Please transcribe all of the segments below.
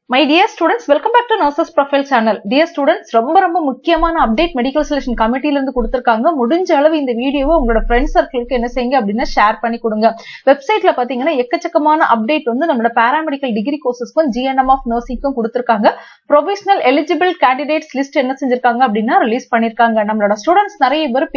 My dear students, welcome back to Nurses Profile channel. Dear students, ரொம்ப முக்கியமான update medical selection கமிட்டில இருந்து கொடுத்திருக்காங்க. முடிஞ்ச அளவு இந்த வீடியோவை உங்களோட ஃப்ரெண்ட்ஸ் சர்க்கிளுக்கு என்ன செய்யுங்க அப்படின்னா ஷேர் பண்ணி கொடுங்க. வெப்சைட்ல பாத்தீங்கன்னா எக்கச்சக்கமான அப்டேட் வந்து நம்மளோட பாராமெடிக்கல் டிகிரி கோர்சஸ்க்கும் GNM ஆஃப் நர்சிங்க்கும் கொடுத்திருக்காங்க. ப்ரொவிஷனல் எலிஜிபிள் கேண்டிடேட்ஸ் லிஸ்ட் என்ன செஞ்சிருக்காங்க அப்படின்னா ரிலீஸ் பண்ணிருக்காங்க. நம்மளோட ஸ்டூடெண்ட்ஸ் நிறைய பேர்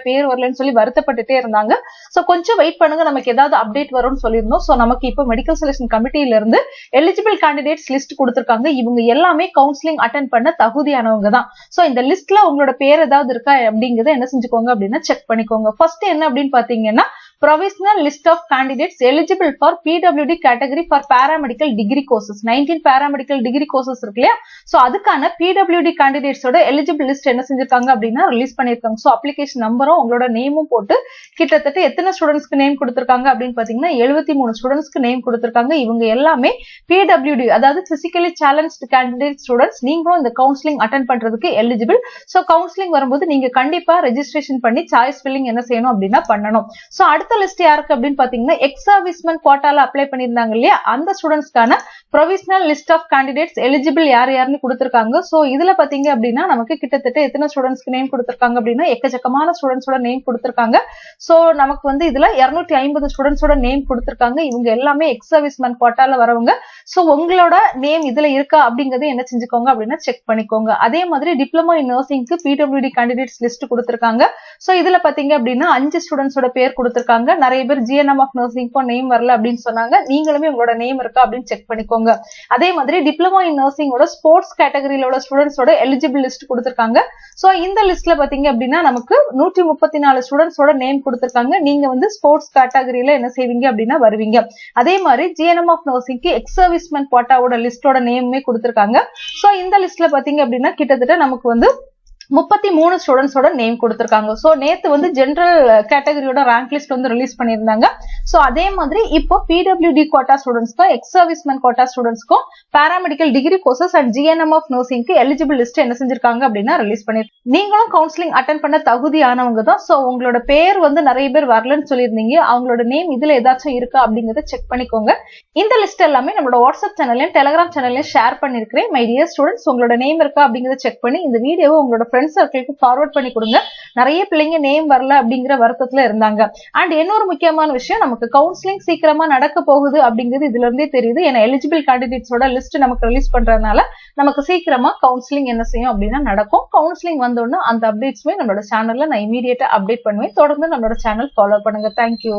பேர் வரலன்னு சொல்லி வருத்தப்பட்டுட்டே இருந்தாங்க. சோ கொஞ்சம் வெயிட் பண்ணுங்க, நமக்கு ஏதாவது அப்டேட் வரும்னு சொல்லியிருந்தோம். சோ நமக்கு இப்போ மெடிக்கல் செலக்ஷன் கமிட்டியில இருந்து எலிஜிபிள் கேண்டிடேட்ஸ் லிஸ்ட் கொடுத்திருக்காங்க. இவங்க எல்லாமே கவுன்சிலிங் அட்டெண்ட் பண்ண தகுதியானவங்க தான். சோ இந்த லிஸ்ட்ல உங்களோட பேர் ஏதாவது இருக்கா அப்படிங்கறத என்ன செஞ்சுக்கோங்க அப்படின்னா செக் பண்ணிக்கோங்க. ஃபர்ஸ்ட் என்ன அப்படின்னு பாத்தீங்கன்னா provisional list of candidates eligible for PWD category for paramedical degree courses. 19 paramedical degree courses இருக்கு இல்லையா? சோ அதுக்கான PWD candidates ஓட eligible list என்ன செஞ்சிருக்காங்க அப்படின்னா ரிலீஸ் பண்ணிருக்காங்க. சோ அப்ளிகேஷன் நம்பரும் உங்களோட நேமும் போட்டு கிட்டத்தட்ட எத்தனை ஸ்டூடெண்ட்ஸ்க்கு நேம் கொடுத்திருக்காங்க அப்படின்னு பாத்தீங்கன்னா 73 ஸ்டூடெண்ட்ஸ்க்கு நேம் கொடுத்திருக்காங்க. இவங்க எல்லாமே PWD அதாவது பிசிக்கலி சேலஞ்ச்டு கேண்டிடேட் ஸ்டூடெண்ட்ஸ். நீங்களும் இந்த கவுன்சிலிங் அட்டெண்ட் பண்றதுக்கு எலிஜிபிள். சோ கவுன்சிலிங் வரும்போது நீங்க கண்டிப்பா ரெஜிஸ்ட்ரேஷன் பண்ணி சாய்ஸ் ஃபில்லிங் என்ன செய்யணும் அப்படின்னா பண்ணணும். சோ அடுத்த லிஸ்ட் யாருக்கு அப்படின்னு பாத்தீங்கன்னா எக்ஸ் சர்வீஸ்மேன் கோட்டால அப்ளை பண்ணிருந்தாங்க இல்லையா, அந்த ஸ்டூடெண்ட்ஸ்க்கான provisional list of candidates eligible யாருன்னு கொடுத்திருக்காங்க. சோ இதுல பாத்தீங்க அப்படின்னா நமக்கு கிட்டத்தட்ட எத்தனை ஸ்டூடெண்ட்ஸ்க்கு நேம் கொடுத்திருக்காங்க அப்படின்னா எக்கச்சக்கமான ஸ்டூடெண்ட்ஸோட நேம் கொடுத்திருக்காங்க. சோ நமக்கு வந்து இதுல 250 ஸ்டூடெண்ட்ஸோட நேம் கொடுத்திருக்காங்க. இவங்க எல்லாமே எக்ஸ் சர்வீஸ்மேன் கோட்டால வரவங்க. சோ உங்களோட நேம் இதுல இருக்கா அப்படிங்கறத என்ன செஞ்சுக்கோங்க அப்படின்னா செக் பண்ணிக்கோங்க. அதே மாதிரி டிப்ளமோ இன் நர்சிங்க்கு PWD கேண்டிடேட்ஸ் லிஸ்ட் கொடுத்திருக்காங்க. சோ இதுல பாத்தீங்க அப்படின்னா 5 ஸ்டூடெண்ட்ஸோட பேர் கொடுத்திருக்காங்க. நிறைய பேர் GNM ஆஃப் நர்சிங்க்கும் நேம் வரல அப்படின்னு சொன்னாங்க. நீங்களுமே உங்களோட நேம் இருக்கா அப்படின்னு செக் பண்ணிக்கோங்க. அதே மாதிரி டிப்ளமோ இன் நர்சிங்கோட ஸ்போர்ட்ஸ் கேட்டகரியில உள்ள ஸ்டூடெண்ட்ஸோட எலிஜிபிள் லிஸ்ட் கொடுத்திருக்காங்க. சோ இந்த லிஸ்ட்ல பாத்தீங்க அப்படின்னா நமக்கு 134 ஸ்டூடெண்ட்ஸோட நேம் கொடுத்திருக்காங்க. நீங்க வந்து ஸ்போர்ட்ஸ் கேட்டகரியில என்ன செய்வீங்க அப்படின்னா வருவீங்க. அதே மாதிரி GNM ஆஃப் நர்சிங்க்கு எக்ஸ் சர்வீஸ்மேன் கோட்டாவோட லிஸ்டோட நேமே கொடுத்திருக்காங்க. சோ இந்த லிஸ்ட்ல பாத்தீங்க அப்படின்னா கிட்டத்தட்ட நமக்கு வந்து 33 ஸ்டூடெண்ட்ஸோட நேம் கொடுத்திருக்காங்க. சோ நேத்து வந்து ஜெனரல் கேட்டகரியோட ரேங்க் லிஸ்ட் வந்து ரிலீஸ் பண்ணிருந்தாங்க. சோ அதே மாதிரி இப்போ PWD கோட்டா ஸ்டூடெண்ட்ஸ்க்கும் எக்ஸ் சர்வீஸ்மேன் கோட்டா ஸ்டூடெண்ட்ஸ்க்கும் paramedical degree courses and GNM of நர்சிங்க்கு எலிஜிபிள் லிஸ்ட் என்ன செஞ்சிருக்காங்க அப்படின்னா ரிலீஸ் பண்ணிருக்காங்க. நீங்களும் கவுன்சிலிங் அட்டெண்ட் பண்ண தகுதியானவங்க தான். சோ உங்களோட பேர் வந்து நிறைய பேர் வரலன்னு சொல்லியிருந்தீங்க. அவங்களோட நேம் இதுல ஏதாச்சும் இருக்கா அப்படிங்கறத செக் பண்ணிக்கோங்க. இந்த லிஸ்ட் எல்லாமே நம்மளோட வாட்ஸ்அப் சேனல்லையும் டெலிகிராம் சேனல்லையும் ஷேர் பண்ணிருக்கிறேன். மை டியர் ஸ்டூடெண்ட்ஸ், உங்களோட நேம் இருக்கா அப்படிங்கறத செக் பண்ணி இந்த வீடியோவை உங்களோட ஃப்ரெண்ட்ஸ் சர்க்கிளுக்கு ஃபார்வர்ட் பண்ணி கொடுங்க. நிறைய பிள்ளைங்க நேம் வரல அப்படிங்கிற வருத்தத்துல இருந்தாங்க. அண்ட் இன்னொரு முக்கியமான விஷயம், நமக்கு கவுன்சிலிங் சீக்கிரமா நடக்க போகுது அப்படிங்கிறது இதுல இருந்தே தெரியுது. ஏன்னா எலிஜிபிள் கேண்டிடேட்ஸோட லிஸ்ட் நமக்கு ரிலீஸ் பண்றதுனால நமக்கு சீக்கிரமா கவுன்சிலிங் என்ன செய்யும் அப்படின்னா நடக்கும். கவுன்சிலிங் வந்தோன்னா அந்த அப்டேட்ஸ்மே நம்மளோட சேனல்ல நான் இமீடியட்டா அப்டேட் பண்ணுவேன். தொடர்ந்து நம்மளோட சேனல் ஃபாலோ பண்ணுங்க. தேங்க்யூ.